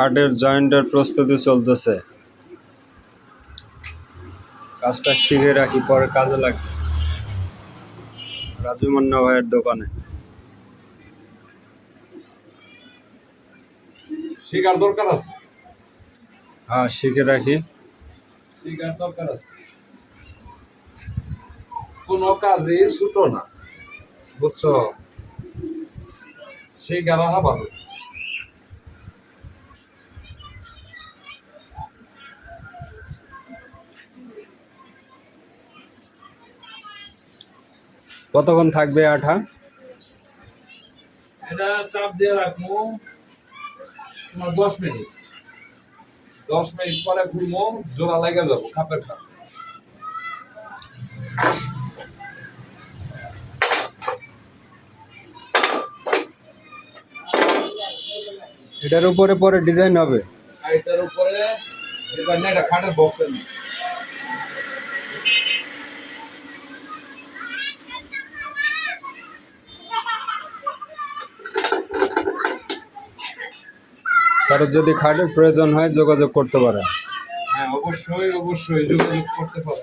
খাটের জয়েন্টের প্রস্তুতি চলতেছে। কাজটা শিখে রাখি, পরে কাজে লাগবে। রাজু মান্না ভাইয়ের দোকানে। শিকার দরকার আছে। হ্যাঁ, শিখে রাখি। শিকার দরকার আছে। কোনো কাজে ছোট না, বুঝছো? শিকার রাখা ভালো। কতক্ষণ থাকবে আঠা? এটা চাপ দিয়ে রাখবো তোমার 10 মিনিট। 10 মিনিট পরে ঘুরবো, জোড়া লেগে যাবো খাপের খাপ। এটার উপরে পরে ডিজাইন হবে। আর এটার উপরে এবার না, এটা খাটের বক্সের না। কারো যদি খাটের প্রয়োজন হয় যোগাযোগ করতে পারেন। হ্যাঁ, অবশ্যই অবশ্যই যোগাযোগ করতে পারো।